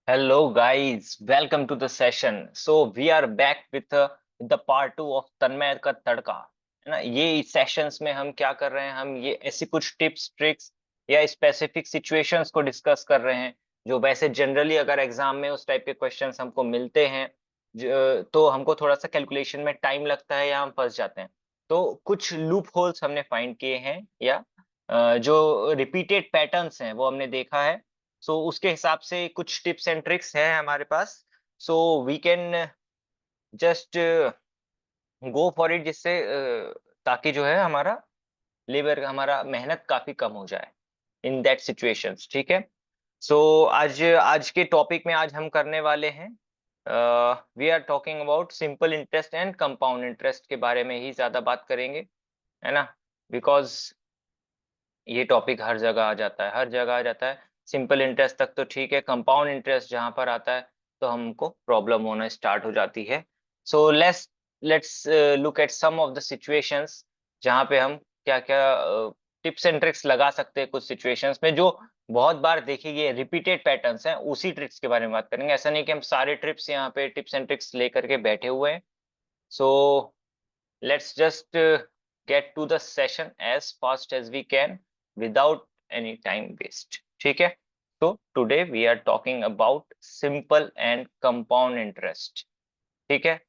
Hello guys, welcome to the session. So we are back with the part 2 of तन्मय का तड़का, है ना। ये sessions में हम क्या कर रहे हैं, हम ये ऐसी कुछ टिप्स ट्रिक्स या स्पेसिफिक सिचुएशंस को डिस्कस कर रहे हैं जो वैसे जनरली अगर एग्जाम में उस टाइप के क्वेश्चंस हमको मिलते हैं तो हमको थोड़ा सा कैलकुलेशन में टाइम लगता है या हम फंस जाते हैं। तो कुछ लूप होल्स हमने फाइंड किए हैं या जो रिपीटेड पैटर्न्स हैं वो हमने देखा है। सो उसके हिसाब से कुछ टिप्स एंड ट्रिक्स हैं हमारे पास। So we can just go for it, जिससे ताकि जो है हमारा लेबर हमारा मेहनत काफी कम हो जाए इन दैट सिचुएशंस। ठीक है। सो आज आज के टॉपिक में आज हम करने वाले हैं, we are talking about simple interest and compound interest के बारे में ही ज्यादा बात करेंगे, है ना। बिकॉज ये टॉपिक हर जगह आ जाता है, हर जगह आ जाता है। सिंपल इंटरेस्ट तक तो ठीक है, कंपाउंड इंटरेस्ट जहां पर आता है तो हमको प्रॉब्लम होना स्टार्ट हो जाती है। So let's look at some of the situations जहां पे हम क्या क्या टिप्स एंड ट्रिक्स लगा सकते हैं कुछ सिचुएशंस में जो बहुत बार देखी गई रिपीटेड पैटर्न्स हैं। उसी ट्रिक्स के बारे में बात करेंगे। ऐसा नहीं कि हम सारे ट्रिप्स यहाँ पे टिप्स एंड ट्रिक्स लेकर के बैठे हुए हैं। सो let's just get to the session as fast as we can without any time waste. ठीक है। तो today we are talking about simple and compound interest। ठीक है।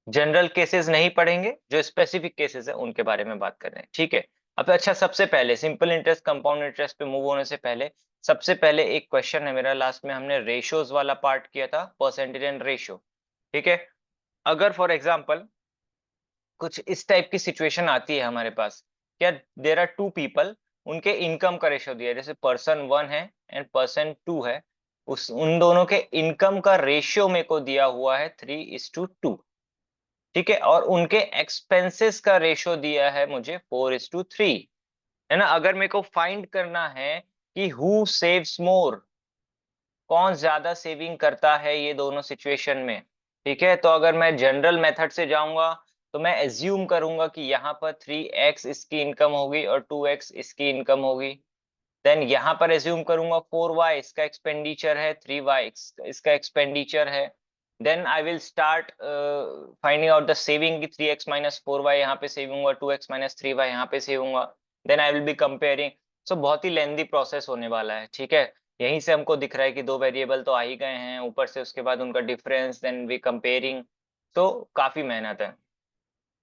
जनरल केसेस नहीं पढ़ेंगे, जो स्पेसिफिक केसेस है उनके बारे में बात कर रहे हैं। ठीक है। अब अच्छा, सबसे पहले सिंपल इंटरेस्ट कंपाउंड इंटरेस्ट पे मूव होने से पहले सबसे पहले एक क्वेश्चन है मेरा। लास्ट में हमने रेशियोज वाला पार्ट किया था, परसेंटेज एंड रेशियो। ठीक है। अगर फॉर एग्जांपल कुछ इस टाइप की सिचुएशन आती है हमारे पास, क्या देर आर टू पीपल, उनके इनकम का रेशियो दिया है, जैसे पर्सन 1 है एंड पर्सन 2 है। उस उन दोनों के इनकम का रेशियो मेरे को दिया हुआ है 3:2। ठीक है। और उनके एक्सपेंसेस का रेशियो दिया है मुझे 4:3, है ना। अगर मेरे को फाइंड करना है कि हु सेव्स मोर, कौन ज्यादा सेविंग करता है ये दोनों सिचुएशन में। ठीक है। तो अगर मैं जनरल मेथड से जाऊंगा तो मैं एज्यूम करूंगा कि यहाँ पर 3x इसकी इनकम होगी और 2x इसकी इनकम होगी। देन यहाँ पर एज्यूम करूंगा 4y इसका एक्सपेंडिचर है, 3y इसका एक्सपेंडिचर है। Then I will start finding out the saving की 3x माइनस 4y यहाँ पे सेव होगा, 2x माइनस 3y यहाँ पे सेव होगा। Then I will be comparing. So बहुत ही लेंदी प्रोसेस होने वाला है। ठीक है। यहीं से हमको दिख रहा है कि दो वेरिएबल तो आ ही गए हैं, ऊपर से उसके बाद उनका डिफरेंस, देन वी कंपेयरिंग। तो काफी मेहनत है।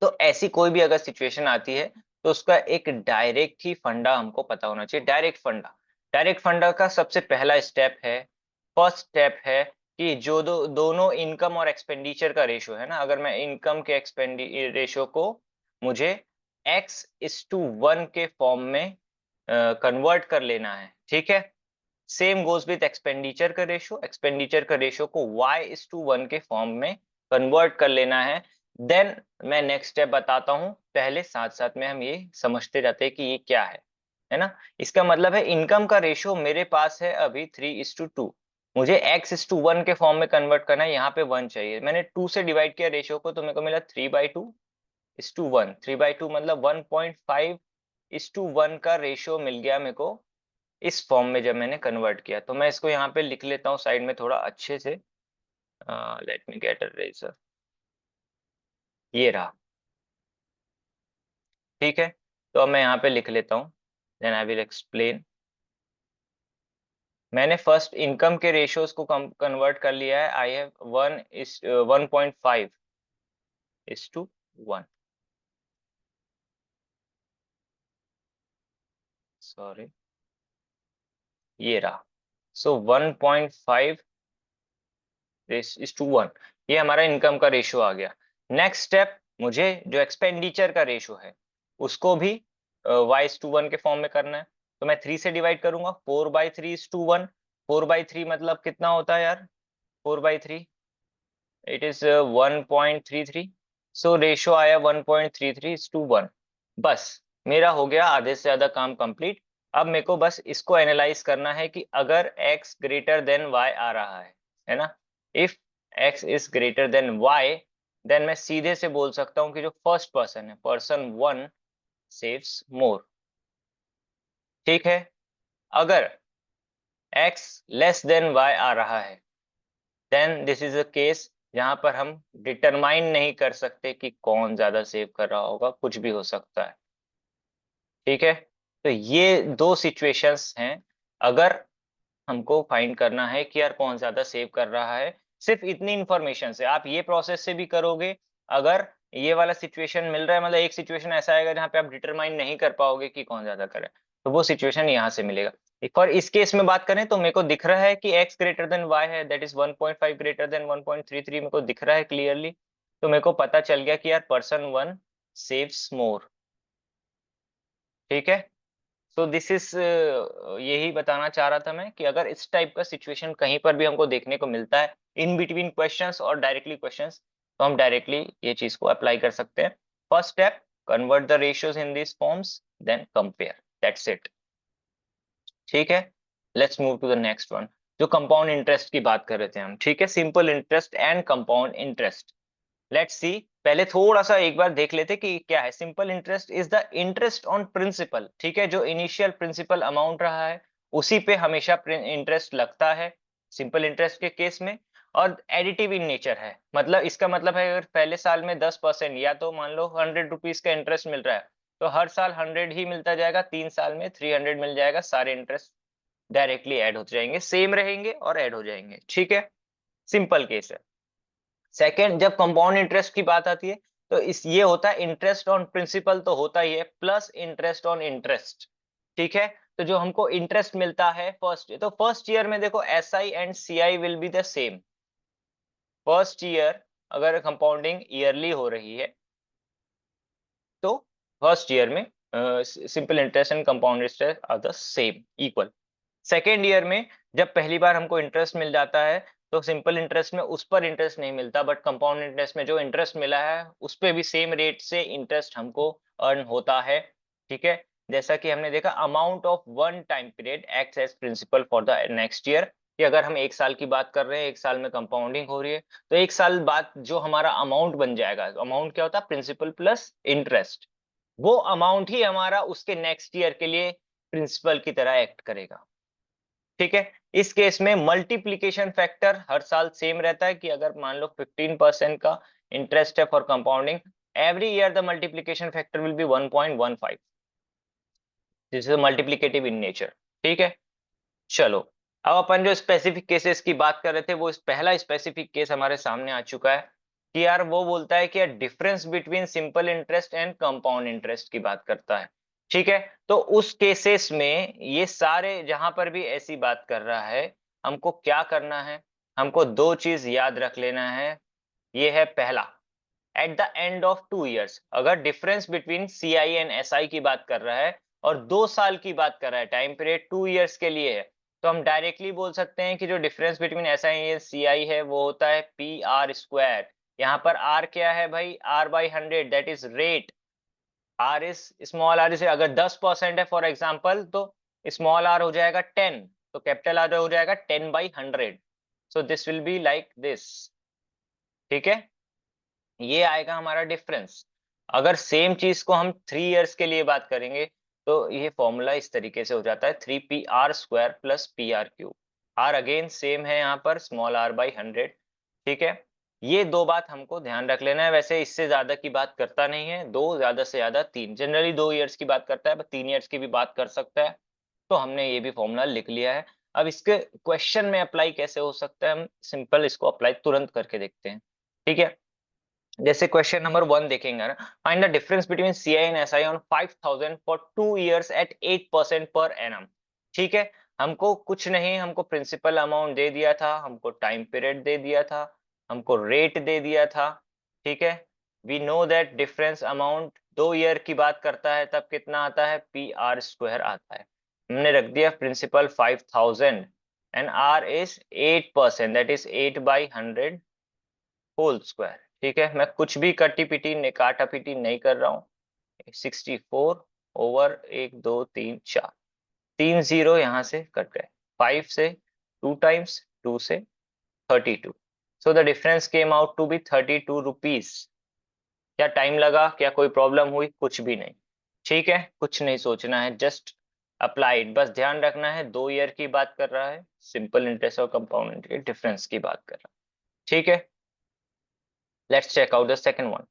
तो ऐसी कोई भी अगर सिचुएशन आती है तो उसका एक डायरेक्ट ही फंडा हमको पता होना चाहिए। डायरेक्ट फंडा का सबसे पहला स्टेप है, फर्स्ट स्टेप है कि जो दोनों इनकम और एक्सपेंडिचर का रेशियो है ना, अगर मैं इनकम के एक्सपेंडी रेशियो को मुझे x:1 के फॉर्म में कन्वर्ट कर लेना है। ठीक है। सेम गोज विथ एक्सपेंडिचर का रेशियो को y:1 के फॉर्म में कन्वर्ट कर लेना है। देन मैं नेक्स्ट स्टेप बताता हूं, पहले साथ साथ में हम ये समझते जाते हैं कि ये क्या है ना। इसका मतलब है इनकम का रेशियो मेरे पास है अभी 3:2, मुझे x:1 के फॉर्म में कन्वर्ट करना है, यहाँ पे 1 चाहिए। मैंने 2 से डिवाइड किया रेशियो को तो मेरे को मिला 3/2:1। 3/2 मतलब 1.5:1 का रेशियो मिल गया मेरे को इस फॉर्म में जब मैंने कन्वर्ट किया। तो मैं इसको यहाँ पे लिख लेता हूँ साइड में थोड़ा अच्छे से। Let me get a razor. ये रहा। ठीक है। तो अब मैं यहाँ पे लिख लेता हूँ, देन आई विल एक्सप्लेन। मैंने फर्स्ट इनकम के रेशियोज को कन्वर्ट कर लिया है। आई हैव 1.5:1, सॉरी, ये रहा। सो 1.5:1, ये हमारा इनकम का रेशियो आ गया। नेक्स्ट स्टेप, मुझे जो एक्सपेंडिचर का रेशियो है उसको भी y:1 के फॉर्म में करना है। तो मैं 3 से डिवाइड करूंगा, 4/3:1। 4/3 मतलब कितना होता है यार? 4/3 इट इज 1.33। सो रेशियो आया 1.33:1। बस मेरा हो गया आधे से ज्यादा काम कंप्लीट। अब मेरे को बस इसको एनालाइज करना है कि अगर x ग्रेटर देन y आ रहा है ना। If x is greater than y, then मैं सीधे से बोल सकता हूँ कि जो फर्स्ट पर्सन है, पर्सन 1 सेव्स मोर। ठीक है। अगर x लेस देन y आ रहा है, then this is a case जहां पर हम डिटरमाइन नहीं कर सकते कि कौन ज्यादा सेव कर रहा होगा, कुछ भी हो सकता है। ठीक है, तो ये दो सिचुएशंस हैं अगर हमको फाइंड करना है कि यार कौन ज्यादा सेव कर रहा है। सिर्फ इतनी इंफॉर्मेशन से आप ये प्रोसेस से भी करोगे, अगर ये वाला सिचुएशन मिल रहा है, मतलब एक सिचुएशन ऐसा आएगा जहाँ पे आप डिटरमाइन नहीं कर पाओगे कि कौन ज्यादा करे, तो वो सिचुएशन यहाँ से मिलेगा। और इस केस में बात करें तो मेरे को दिख रहा है कि x ग्रेटर देन y है, दैट इज 1.5 ग्रेटर देन 1.33, मेरे को दिख रहा है क्लियरली। तो मेरे को पता चल गया कि यार पर्सन वन सेव्स मोर। ठीक है, सो दिस इज यही बताना चाह रहा था मैं कि अगर इस टाइप का सिचुएशन कहीं पर भी हमको देखने को मिलता है इन बिटवीन क्वेश्चंस और डायरेक्टली क्वेश्चंस, तो हम डायरेक्टली ये चीज को अप्लाई कर सकते हैं। First step, convert the ratios in this forms, then compare, that's it. ठीक है, let's move to the next one, जो कंपाउंड इंटरेस्ट की बात कर रहे थे हम। ठीक है, simple interest and compound interest. Let's see, पहले थोड़ा सा एक बार देख लेते कि क्या है। Simple interest is the interest on principal. ठीक है, जो इनिशियल प्रिंसिपल अमाउंट रहा है उसी पे हमेशा इंटरेस्ट लगता है सिंपल इंटरेस्ट के केस में, और एडिटिव इन नेचर है। मतलब इसका मतलब है अगर पहले साल में 10% या तो मान लो 100 रुपीज का इंटरेस्ट मिल रहा है, तो हर साल 100 ही मिलता जाएगा, 3 साल में 300 मिल जाएगा, सारे इंटरेस्ट डायरेक्टली ऐड होते जाएंगे, सेम रहेंगे और ऐड हो जाएंगे। ठीक है, सिंपल केस है। सेकेंड, जब कंपाउंड इंटरेस्ट की बात आती है तो इस ये होता है इंटरेस्ट ऑन प्रिंसिपल तो होता ही है, प्लस इंटरेस्ट ऑन इंटरेस्ट। ठीक है, तो जो हमको इंटरेस्ट मिलता है फर्स्ट ईयर में देखो S I and C I will be the same. First year अगर कंपाउंडिंग ईयरली हो रही है तो फर्स्ट ईयर में simple interest and compound interest are the same, equal. Second year में जब पहली बार हमको इंटरेस्ट मिल जाता है तो सिंपल इंटरेस्ट में उस पर इंटरेस्ट नहीं मिलता, बट कंपाउंड इंटरेस्ट में जो इंटरेस्ट मिला है उस पे भी सेम रेट से इंटरेस्ट हमको अर्न होता है। ठीक है, जैसा कि हमने देखा amount of one time period acts as principal for the next year, कि अगर हम एक साल की बात कर रहे हैं, एक साल में कंपाउंडिंग हो रही है, तो एक साल बाद जो हमारा अमाउंट बन जाएगा, अमाउंट क्या होता है, प्रिंसिपल प्लस इंटरेस्ट, वो अमाउंट ही हमारा उसके नेक्स्ट ईयर के लिए प्रिंसिपल की तरह एक्ट करेगा। ठीक है, इस केस में मल्टीप्लीकेशन फैक्टर हर साल सेम रहता है कि अगर मान लो 15% का इंटरेस्ट है for compounding, every year the multiplication factor will be 1.15, this is multiplicative in nature. ठीक है, चलो अब अपन जो स्पेसिफिक केसेस की बात कर रहे थे, वो इस पहला स्पेसिफिक केस हमारे सामने आ चुका है कि यार वो बोलता है कि यार difference between simple interest and compound interest की बात करता है। ठीक है, तो उस केसेस में ये सारे जहां पर भी ऐसी बात कर रहा है, हमको क्या करना है, हमको दो चीज याद रख लेना है। ये है पहला, at the end of 2 years अगर difference between C I and S I की बात कर रहा है और 2 साल की बात कर रहा है, टाइम पीरियड 2 years के लिए है, तो हम डायरेक्टली बोल सकते हैं कि जो difference between S I and C I है वो होता है पी आर स्क्वायर। यहाँ पर आर क्या है भाई, R by 100, that is rate. R is small R से अगर 10% है फॉर एग्जाम्पल, तो स्मॉल आर हो जाएगा 10, तो कैपिटल आर हो जाएगा 10/100। So this will be like this. ठीक है, ये आएगा हमारा डिफरेंस। अगर सेम चीज को हम 3 years के लिए बात करेंगे तो ये फॉर्मूला इस तरीके से हो जाता है 3PR² plus PR³ are again same है यहाँ पर, स्मॉल आर बाई 100। ठीक है, ये दो बात हमको ध्यान रख लेना है। वैसे इससे ज्यादा की बात करता नहीं है, दो ज्यादा से ज्यादा तीन, जनरली 2 years की बात करता है, पर 3 years की भी बात कर सकता है। तो हमने ये भी फॉर्मूला लिख लिया है। अब इसके क्वेश्चन में अप्लाई कैसे हो सकता है, हम सिंपल इसको अप्लाई तुरंत करके देखते हैं। ठीक है, जैसे क्वेश्चन नंबर 1 देखेंगे ना, find the difference between CI and SI on 5000 for 2 years at 8% per annum. ठीक है, हमको कुछ नहीं, हमको प्रिंसिपल अमाउंट दे दिया था, हमको टाइम पीरियड दे दिया था, हमको रेट दे दिया था। ठीक है, we know that difference amount 2 year की बात करता है तब कितना आता है, पी आर स्क्वायर आता है। हमने रख दिया principal 5000 and R is 8%, that is 8/100 whole square. ठीक है, मैं कुछ भी कटी पिटी काटा पीटी नहीं कर रहा हूँ। 64 ओवर 1 2 3 4, 3 0 यहाँ से कट गए, 5 से 2 टाइम्स, 2 से 32। So the difference came out to be 32 rupees. क्या टाइम लगा, क्या कोई प्रॉब्लम हुई, कुछ भी नहीं। ठीक है, कुछ नहीं सोचना है, जस्ट अप्लाइड, बस ध्यान रखना है 2 ईयर की बात कर रहा है, सिंपल इंटरेस्ट और कंपाउंड इंटरेस्ट के डिफरेंस की बात कर रहा है, ठीक है। Let's check out the second one.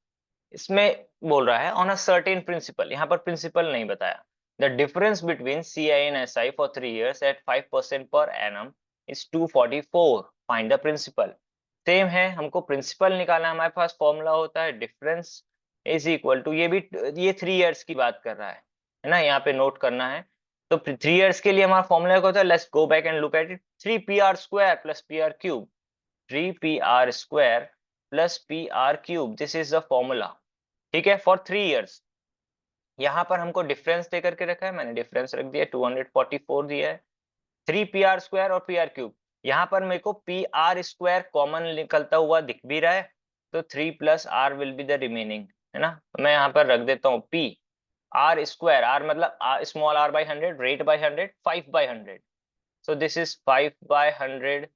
इसमें बोल रहा है ऑन अ सर्टेन प्रिंसिपल, यहाँ पर प्रिंसिपल नहीं बताया। The difference between CI and SI for 3 years at 5% per annum is 244, find the principal. Same है, हमको प्रिंसिपल निकालना है, हमारे पास फॉर्मूला होता है डिफरेंस इज इक्वल टू, ये भी ये 3 years की बात कर रहा है ना, यहाँ पे नोट करना है। तो 3 years के लिए हमारा फॉर्मूला क्या होता है, let's go back and look at it, 3PR² plus PR cube, 3PR² plus PR cube, this is the formula, ठीक है, फॉर 3 years। यहाँ पर हमको डिफरेंस दे करके रखा है, मैंने डिफरेंस रख दिया 244 दिया है, 3PR² और PR क्यूब। यहाँ पर मेरे को PR² कॉमन निकलता हुआ दिख भी रहा है, तो 3 plus R will be the remaining, है ना। मैं यहाँ पर रख देता हूँ PR², R मतलब small r by 100, rate by 100, 5/100, so this is 5/100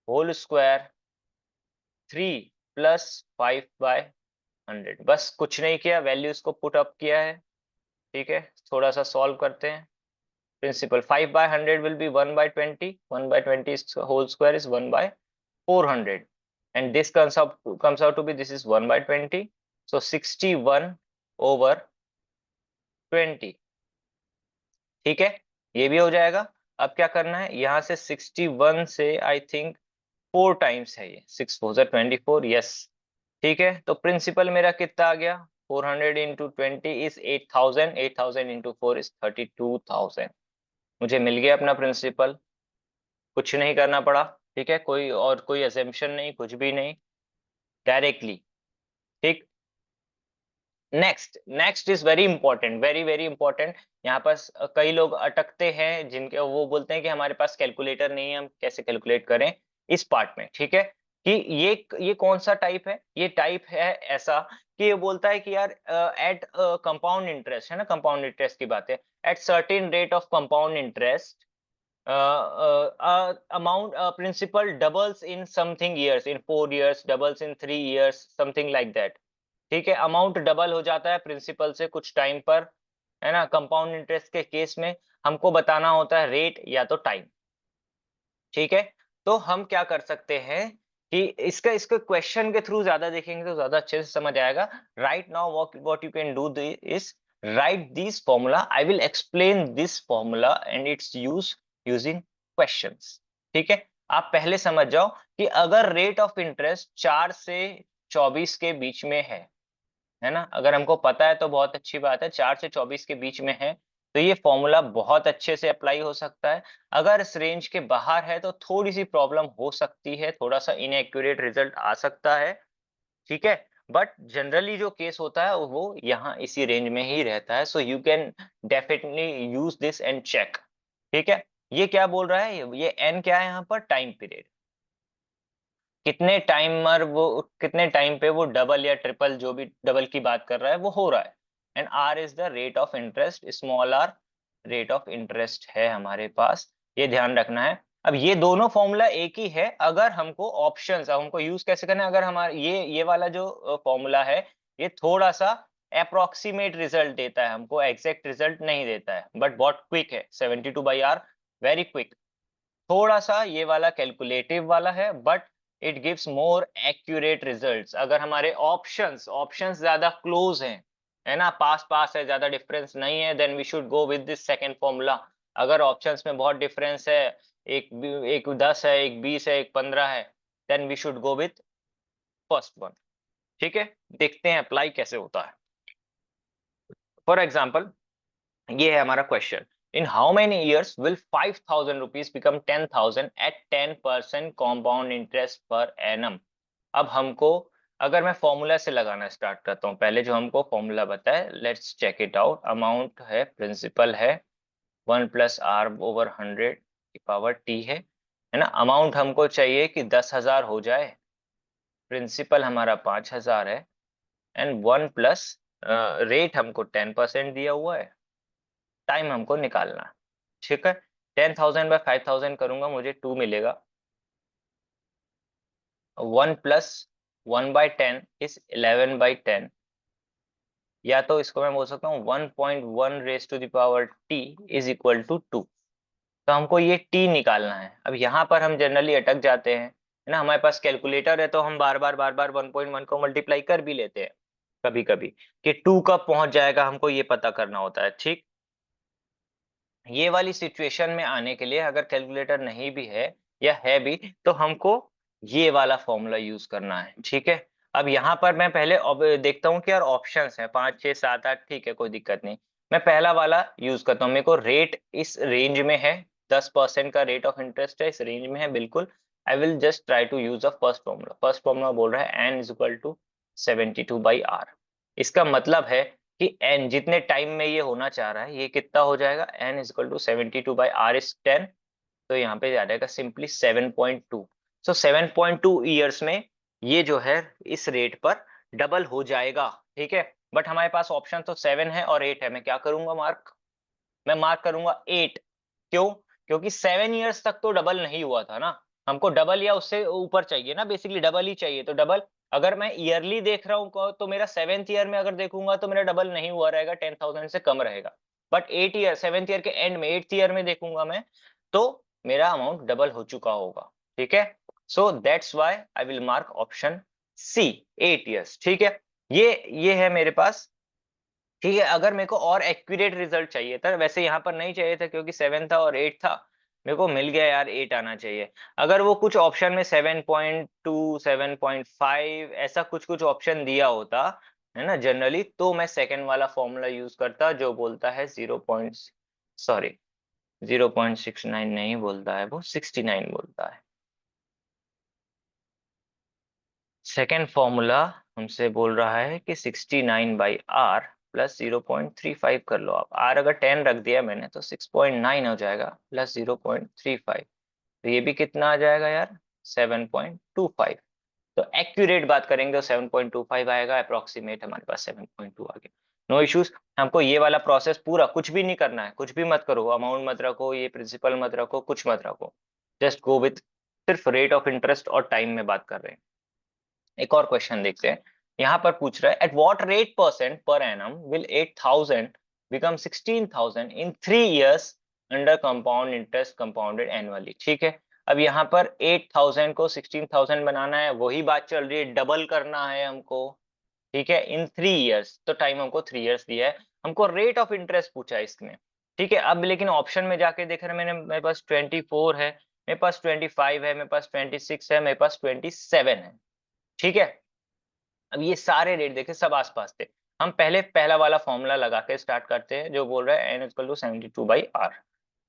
whole square, 3 plus 5/100, बस कुछ नहीं किया, वैल्यूज को पुट अप किया है, ठीक है। थोड़ा सा सॉल्व करते हैं। Principal 5/100 will be 1/20, 1/20 whole square is 1/400, and this comes out to be, this is 1/20, so 61/20, ठीक है, ये भी हो जाएगा। अब क्या करना है, यहाँ से 61 से आई थिंक 4 टाइम्स है ये, 6 4 24, यस, ठीक है। तो प्रिंसिपल मेरा कितना आ गया, 400 इंटू 20 इज 8000, 8000 इंटू 4 इज 32,000, मुझे मिल गया अपना प्रिंसिपल, कुछ नहीं करना पड़ा, ठीक है, कोई और कोई असेम्पशन नहीं, कुछ भी नहीं, डायरेक्टली, ठीक। Next, next is very important, very very important. यहाँ पर कई लोग अटकते हैं, जिनके वो बोलते हैं कि हमारे पास कैलकुलेटर नहीं है, हम कैसे कैलकुलेट करें इस पार्ट में, ठीक है। कि ये कौन सा टाइप है, ये टाइप है ऐसा कि ये बोलता है कि यार एट कंपाउंड इंटरेस्ट, है ना, कंपाउंड इंटरेस्ट की बात है, at certain rate of compound interest amount principal doubles in something years, in 4 years, doubles in 3 years, something like that, ठीक है। अमाउंट डबल हो जाता है प्रिंसिपल से कुछ टाइम पर, है ना। कंपाउंड इंटरेस्ट के केस में हमको बताना होता है रेट या तो टाइम, ठीक है। तो हम क्या कर सकते हैं कि इसका इसके क्वेश्चन के थ्रू ज्यादा देखेंगे तो ज्यादा अच्छे से समझ आएगा। Right now what you can do is right this formula, I will explain this formula and it's use using questions, ठीक है। आप पहले समझ जाओ कि अगर रेट ऑफ इंटरेस्ट 4 से 24 के बीच में है ना, अगर हमको पता है तो बहुत अच्छी बात है, 4 से 24 के बीच में है तो ये फॉर्मूला बहुत अच्छे से अप्लाई हो सकता है। अगर इस रेंज के बाहर है तो थोड़ी सी प्रॉब्लम हो सकती है, थोड़ा सा इनएक्यूरेट रिजल्ट आ सकता है, ठीक है। बट जनरली जो केस होता है वो यहाँ इसी रेंज में ही रहता है, so you can definitely use this and check, ठीक है। ये क्या बोल रहा है, ये एन क्या है यहाँ पर, टाइम पीरियड, कितने टाइम पे वो डबल या ट्रिपल, जो भी डबल की बात कर रहा है वो हो रहा है। And R is the rate of interest, small R rate of interest है हमारे पास, ये ध्यान रखना है। अब ये दोनों फॉर्मूला एक ही है, अगर हमको ऑप्शंस, अब हमको यूज कैसे करना है, अगर हमारा ये वाला जो फॉर्मूला है ये थोड़ा सा अप्रोक्सीमेट रिजल्ट देता है, हमको एग्जैक्ट रिजल्ट नहीं देता है, बट बहुत क्विक है, 72/R, वेरी क्विक। थोड़ा सा ये वाला कैलकुलेटिव वाला है, but it gives more accurate results अगर हमारे ऑप्शंस ऑप्शंस ज्यादा क्लोज हैं, है ना, पास पास है, ज्यादा डिफरेंस नहीं है, then we should go with this second formula. अगर ऑप्शंस में बहुत डिफरेंस है, एक 10 है, एक 20 है, एक 15 है, then we should go with first one, ठीक है। देखते हैं अप्लाई कैसे होता है। फॉर एग्जाम्पल, ये है हमारा question, in how many years will 5,000 rupees become 10,000 at 10% compound interest per annum. अब हमको, अगर मैं फॉर्मूला से लगाना स्टार्ट करता हूँ, पहले जो हमको फॉर्मूला बताए, let's check it out. Amount है, प्रिंसिपल है 1+R/100 की पावर T है ना। अमाउंट हमको चाहिए कि 10,000 हो जाए, प्रिंसिपल हमारा 5,000 है, एंड 1 प्लस रेट हमको 10% दिया हुआ है, टाइम हमको निकालना है, ठीक है। 10,000/5,000 करूंगा, मुझे 2 मिलेगा। 1 प्लस 1/10 इज 11/10, या तो इसको मैं बोल सकता हूँ 1.1 raise to the power t is equal to 2। तो हमको ये t निकालना है। अब यहाँ पर हम जनरली अटक जाते हैं, है ना, हमारे पास कैलकुलेटर है तो हम बार बार 1.1 को मल्टीप्लाई कर भी लेते हैं कभी कभी, कि 2 कब पहुंच जाएगा हमको ये पता करना होता है। ठीक, ये वाली सिचुएशन में आने के लिए अगर कैलकुलेटर नहीं भी है या है भी तो हमको ये वाला फॉर्मूला यूज करना है। ठीक है, अब यहाँ पर मैं पहले अब देखता हूँ कि यार ऑप्शंस हैं 5 6 7 8, ठीक है कोई दिक्कत नहीं। मैं पहला वाला यूज करता हूँ, मेरे को रेट इस रेंज में है, 10% का रेट ऑफ इंटरेस्ट है, इस रेंज में है बिल्कुल। I will just try to use a first formula. First formula बोल रहा है N is equal to 72/r। इसका मतलब है कि n जितने टाइम में ये होना चाह रहा है ये कितना हो जाएगा, n is equal to 72/r is 10। तो यहाँ पे आ जाएगा सिंपली 7.2। सो 7.2 ईयर्स में ये जो है इस रेट पर डबल हो जाएगा। ठीक है, बट हमारे पास ऑप्शन तो 7 है और 8 है। मैं क्या करूंगा मार्क, मैं मार्क करूंगा 8। क्यों? क्योंकि 7 ईयर्स तक तो डबल नहीं हुआ था ना, हमको डबल या उससे ऊपर चाहिए ना, बेसिकली डबल ही चाहिए। तो डबल अगर मैं ईयरली देख रहा हूँ तो मेरा 7th ईयर में अगर देखूंगा तो मेरा डबल नहीं हुआ रहेगा, 10,000 से कम रहेगा। बट 8 ईयर 7th ईयर के एंड में 8th ईयर में देखूंगा मैं तो मेरा अमाउंट डबल हो चुका होगा। ठीक है, so that's why I will mark option C, 8 years. ठीक है, ये है मेरे पास। ठीक है, अगर मेरे को और एक्यूरेट रिजल्ट चाहिए था, वैसे यहाँ पर नहीं चाहिए था क्योंकि 7 था और 8 था, मेरे को मिल गया यार 8 आना चाहिए। अगर वो कुछ ऑप्शन में 7.2 7.5 ऐसा कुछ कुछ ऑप्शन दिया होता है ना जनरली, तो मैं सेकंड वाला फॉर्मूला यूज करता जो बोलता है 0.69 नहीं बोलता है, वो 69 बोलता है। सेकेंड फॉर्मूला हमसे बोल रहा है कि 69/r प्लस 0.35 कर लो आप। r अगर 10 रख दिया मैंने तो 6.9 हो जाएगा प्लस 0.35, तो ये भी कितना आ जाएगा यार, 7.25। तो एक्यूरेट बात करेंगे तो 7.25 आएगा, अप्रोक्सीमेट हमारे पास 7.2 आ गया। नो इश्यूज, हमको ये वाला प्रोसेस पूरा कुछ भी नहीं करना है, कुछ भी मत करो, अमाउंट मत रखो, ये प्रिंसिपल मत रखो, कुछ मत रखो, जस्ट गो विथ सिर्फ रेट ऑफ इंटरेस्ट और टाइम में बात कर रहे हैं। एक और क्वेश्चन देखते हैं, यहाँ पर पूछ रहा है at what rate percent per annum will 8,000 become 16,000 in 3 years under compound interest compounded annually. ठीक है, अब यहाँ पर 8,000 को 16,000 बनाना है, वही बात चल रही है, डबल करना है हमको। ठीक है, इन 3 इयर्स, तो टाइम हमको 3 इयर्स दिया है, हमको रेट ऑफ इंटरेस्ट पूछा है इसमें। ठीक है, अब लेकिन ऑप्शन में जाके देख रहे मैंने, मेरे पास 24 है, मेरे पास 25 है, मेरे पास 26 है, मेरे पास 27 है। ठीक है, अब ये सारे रेट देखे सब आसपास थे। हम पहले पहला वाला फॉर्मूला लगा के स्टार्ट करते हैं जो बोल रहा है n इक्वल टू 72/r।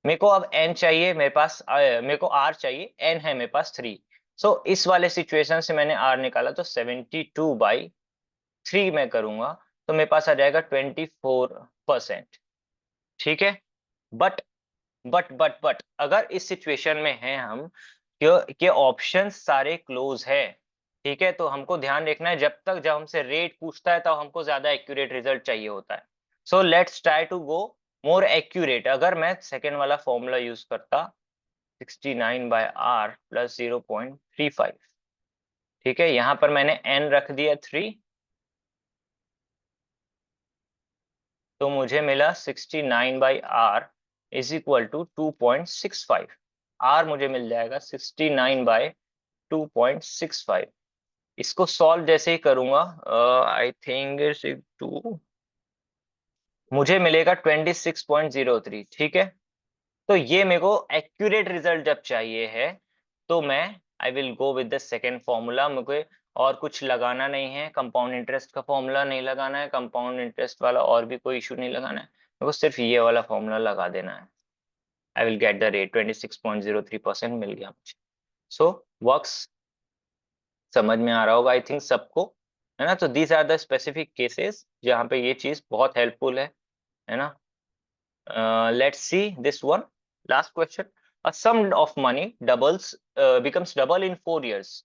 मेरे को अब n चाहिए, मेरे पास मेरे को r चाहिए, n है मेरे पास 3। सो इस वाले सिचुएशन से मैंने r निकाला तो 72/3 मैं करूंगा तो मेरे पास आ जाएगा 24%। ठीक है, बट बट अगर इस सिचुएशन में है हम कि ऑप्शन सारे क्लोज है, ठीक है, तो हमको ध्यान रखना है जब हमसे रेट पूछता है तब हमको ज्यादा एक्यूरेट रिजल्ट चाहिए होता है। So let's try to go more accurate. अगर मैं सेकेंड वाला फॉर्मूला यूज करता 69/r प्लस 0.35, ठीक है, यहाँ पर मैंने n रख दिया 3, तो मुझे मिला 69/r is equal to 2.65। r मुझे मिल जाएगा 69/2.65। इसको सॉल्व जैसे ही करूंगा आई थिंक 2 मुझे मिलेगा 26.03। ठीक है, तो ये मेरे को एक्यूरेट रिजल्ट जब चाहिए है तो मैं I will go with the second formula. मुझे और कुछ लगाना नहीं है, कंपाउंड इंटरेस्ट का फॉर्मूला नहीं लगाना है, कंपाउंड इंटरेस्ट वाला और भी कोई इशू नहीं लगाना है, मेरे को सिर्फ ये वाला फॉर्मूला लगा देना है। आई विल गेट द रेट 26.03% मिल गया मुझे। सो वर्क्स समझ में आ रहा होगा आई थिंक सबको, है ना। तो these are the specific cases जहाँ पे ये चीज बहुत हेल्पफुल है ना। Let's see this one. Last question. A sum of money becomes double in 4 years.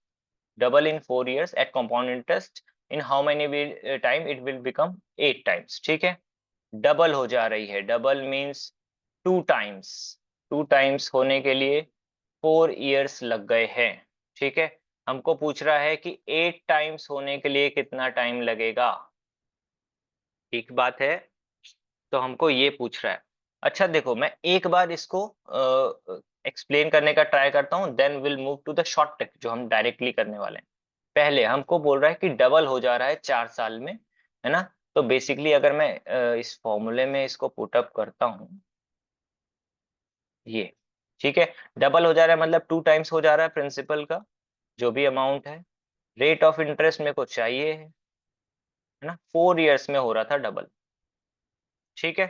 Double in 4 years at compound interest. In how many time it will become 8 times. ठीक है, double हो जा रही है, डबल मीन्स 2 टाइम्स। 2 टाइम्स होने के लिए 4 years लग गए हैं। ठीक है, हमको पूछ रहा है कि 8 टाइम्स होने के लिए कितना टाइम लगेगा। ठीक बात है। तो हमको ये पूछ रहा है। अच्छा देखो, मैं एक बार इसको एक्सप्लेन करने का ट्राई करता हूँ, then will move to the short trick जो हम डायरेक्टली करने वाले हैं। पहले हमको बोल रहा है कि डबल हो जा रहा है 4 साल में, है ना। तो बेसिकली अगर मैं इस फॉर्मूले में इसको पुट अप करता हूँ, ये ठीक है, डबल हो जा रहा है मतलब 2 टाइम्स हो जा रहा है प्रिंसिपल का जो भी अमाउंट है। रेट ऑफ इंटरेस्ट मेरे को चाहिए है ना, 4 इयर्स में हो रहा था डबल। ठीक है,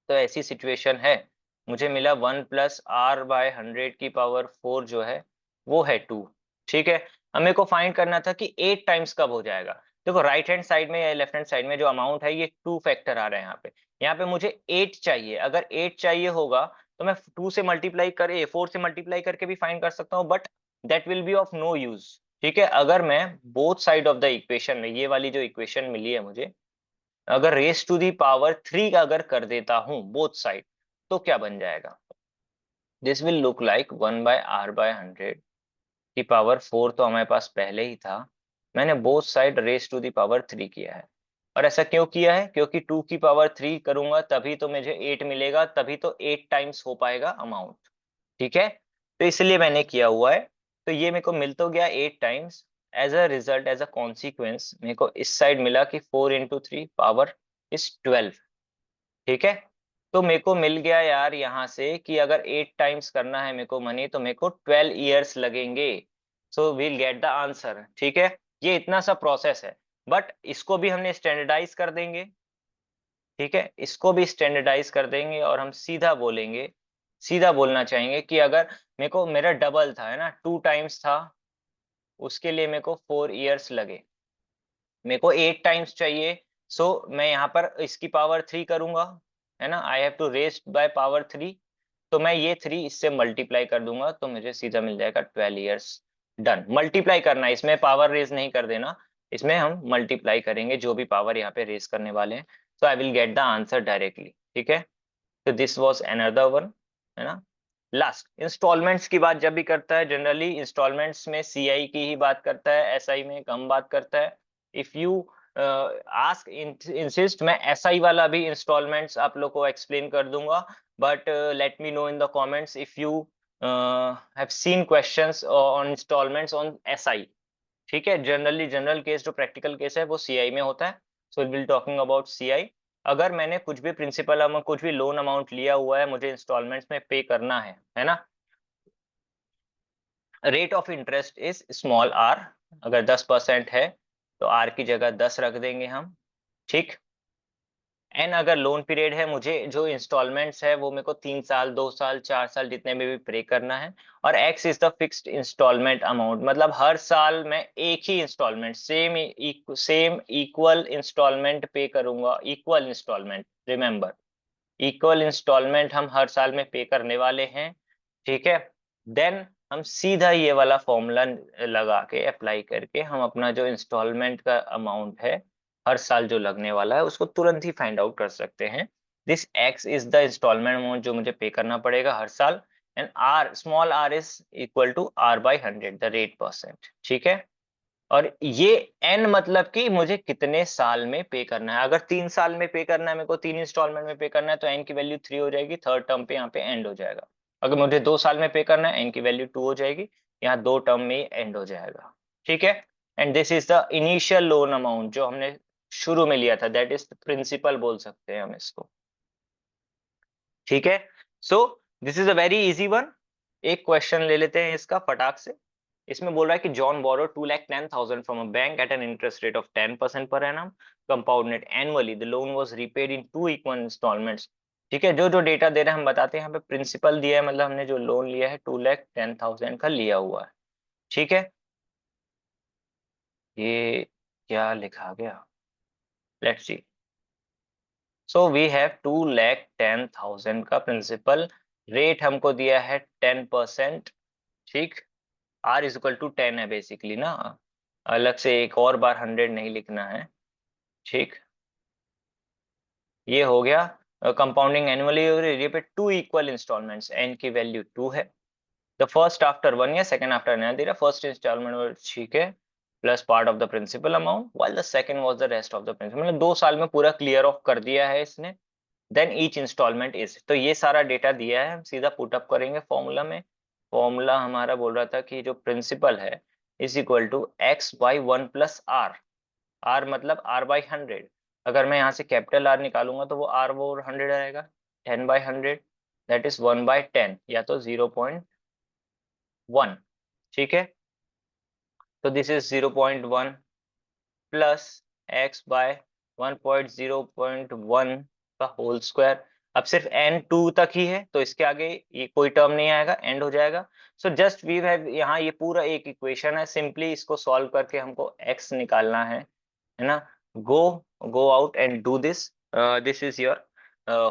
तो ऐसी सिचुएशन है, मुझे मिला 1 + r/100 की पावर 4 जो है वो है 2। ठीक है, अब मेरे को फाइंड करना था कि 8 टाइम्स कब हो जाएगा। देखो राइट हैंड साइड में या लेफ्ट हैंड साइड में जो अमाउंट है ये 2 फैक्टर आ रहे हैं यहाँ पे मुझे 8 चाहिए। अगर 8 चाहिए होगा तो मैं 2 से मल्टीप्लाई करे 4 से मल्टीप्लाई करके भी फाइंड कर सकता हूँ, but that will be of no use. ठीक है, अगर मैं both side of the equation में, ये वाली जो इक्वेशन मिली है मुझे, अगर रेस टू दी पावर 3 का अगर कर देता हूं बोथ साइड, तो क्या बन जाएगा। This will look like 1/r/100 की पावर 4 तो हमारे पास पहले ही था, मैंने both side raise to the power 3 किया है। और ऐसा क्यों किया है, क्योंकि 2 की पावर 3 करूंगा तभी तो मुझे 8 मिलेगा, तभी तो 8 टाइम्स हो पाएगा अमाउंट। ठीक है, तो इसलिए मैंने किया हुआ है। तो ये मेरे को मिल तो गया 8 times. As a result, as a consequence मेरे को इस साइड मिला कि 4 × 3 पावर इज 12। ठीक है, तो मेरे को मिल गया यार यहाँ से कि अगर 8 टाइम्स करना है मेरे को मनी, तो मेरे को 12 इयर्स लगेंगे। So we'll get the answer. ठीक है, ये इतना सा प्रोसेस है, बट इसको भी हमने स्टैंडर्डाइज कर देंगे। ठीक है, इसको भी स्टैंडर्डाइज कर देंगे और हम सीधा बोलेंगे, सीधा बोलना चाहेंगे कि अगर मेरे को, मेरा डबल था है ना, 2 टाइम्स था, उसके लिए मेरे को 4 इयर्स लगे। मेरे को 8 टाइम्स चाहिए, सो मैं यहाँ पर इसकी पावर 3 करूंगा, है ना, I have to raise by power 3। तो मैं ये 3 इससे मल्टीप्लाई कर दूंगा तो मुझे सीधा मिल जाएगा 12 इयर्स। डन। मल्टीप्लाई करना है, इसमें पावर रेज नहीं कर देना, इसमें हम मल्टीप्लाई करेंगे जो भी पावर यहाँ पे रेज करने वाले हैं। So I will get the answer directly. ठीक है, तो दिस वाज अनदर वन, है ना। लास्ट, इंस्टॉलमेंट्स की बात जब भी करता है जनरली इंस्टॉलमेंट्स में सीआई की ही बात करता है, एसआई में कम बात करता है। इफ यू आस्क इंसिस्ट, मैं एसआई वाला भी इंस्टॉलमेंट्स आप लोग को एक्सप्लेन कर दूंगा, but let me know in the comments if you have seen questions on installments on SI. ठीक है, जनरली जनरल केस जो प्रैक्टिकल केस है वो सीआई में होता है, so will talking about CI. अगर मैंने कुछ भी प्रिंसिपल अमाउंट, कुछ भी लोन अमाउंट लिया हुआ है, मुझे इंस्टॉलमेंट्स में पे करना है ना, rate of interest is small R. अगर 10% है तो आर की जगह 10 रख देंगे हम। ठीक, एन अगर लोन पीरियड है, मुझे जो इंस्टॉलमेंट्स है वो मेरे को 3 साल, 2 साल, 4 साल जितने में भी पे करना है। और X is the fixed installment amount, मतलब हर साल मैं एक ही installment, same equal installment pay करूंगा। Equal installment, remember, equal installment हम हर साल में पे करने वाले हैं। ठीक है, देन हम सीधा ये वाला फॉर्मूला लगा के, अप्लाई करके, हम अपना जो इंस्टॉलमेंट का अमाउंट है हर साल जो लगने वाला है उसको तुरंत ही फाइंड आउट कर सकते हैं। This X is the installment amount जो मुझे पे करना पड़ेगा हर साल, and R, small R is equal to r/100, the rate percent. ठीक है, और ये एन मतलब कि मुझे कितने साल में पे करना है। अगर 3 साल में पे करना है मेरे को, 3 इंस्टॉलमेंट में पे करना है, तो एन की वैल्यू 3 हो जाएगी, थर्ड टर्म पे यहाँ पे एंड हो जाएगा। अगर मुझे 2 साल में पे करना है, एन की वैल्यू 2 हो जाएगी, यहाँ 2 टर्म में ही एंड हो जाएगा। ठीक है, and this is the initial loan amount जो हमने शुरू में लिया था, दैट इज प्रिंसिपल बोल सकते हैं हम इसको। ठीक है, सो this is a very easy one. एक क्वेश्चन ले लेते हैं इसका फटाक से। इसमें बोल रहा है कि John borrow 2,10,000 from a bank at an interest rate of 10% per annum, compounded annually, the loan was repaid in 2 equal installments. ठीक है, जो जो डेटा दे रहे हैं हम बताते हैं। यहाँ पे प्रिंसिपल दिया है, मतलब हमने जो लोन लिया है 2,10,000 का लिया हुआ है। ठीक है, ये क्या लिखा गया, let's see. So we have 2,10,000 का प्रिंसिपल, रेट हमको दिया है 10%। ठीक, आर इज इक्वल टू 10 है बेसिकली ना, अलग से एक और बार 100 नहीं लिखना है। ठीक, ये हो गया। कंपाउंडिंग एनुअली ये पे 2 इक्वल इंस्टॉलमेंट्स, एन की वैल्यू 2 है। The first after 1 year, second after नया दे रहा, फर्स्ट इंस्टॉलमेंट। ठीक है, plus part of the principal amount while the second was the rest of the principal. मतलब 2 साल में पूरा क्लियर ऑफ कर दिया है इसने। देन ईच इंस्टॉलमेंट इज, तो ये सारा डेटा दिया है, हम सीधा पुट अप करेंगे फॉर्मूला में। फॉर्मूला हमारा बोल रहा था कि जो प्रिंसिपल है is equal to X by 1 plus R. R मतलब आर बाई 100। अगर मैं यहाँ से कैपिटल आर निकालूंगा तो वो आर वो 100 आएगा। 10/100 दैट इज 1/10 या तो 0.1। ठीक है, तो this is 0.1 plus X by 1.0.1 का होल स्क्वायर। अब सिर्फ n 2 तक ही है तो इसके आगे ये कोई टर्म नहीं आएगा, एंड हो जाएगा। सो जस्ट वी हैव, यहाँ ये पूरा एक इक्वेशन है, सिंपली इसको सॉल्व करके हमको x निकालना है ना। Go go out and do this, this is your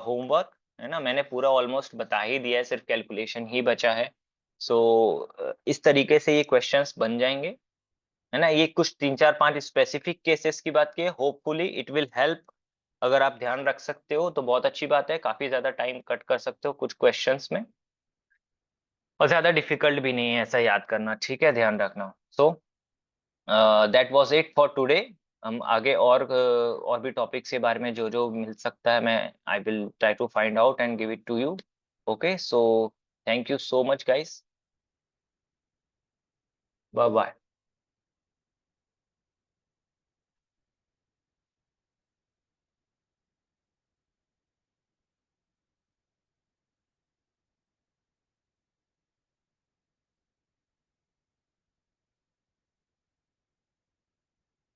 homework, है ना। मैंने पूरा ऑलमोस्ट बता ही दिया है, सिर्फ कैलकुलेशन ही बचा है। सो इस तरीके से ये क्वेश्चंस बन जाएंगे, है ना। ये कुछ 3 4 5 स्पेसिफिक केसेस की बात की है, होपफुली इट विल हेल्प। अगर आप ध्यान रख सकते हो तो बहुत अच्छी बात है, काफी ज्यादा टाइम कट कर सकते हो कुछ क्वेश्चंस में, और ज्यादा डिफिकल्ट भी नहीं है ऐसा याद करना, ठीक है, ध्यान रखना। So that was it for today. हम आगे और भी टॉपिक्स के बारे में जो जो मिल सकता है मैं I will try to find out and give it to you. Okay, so thank you so much guys, bye bye.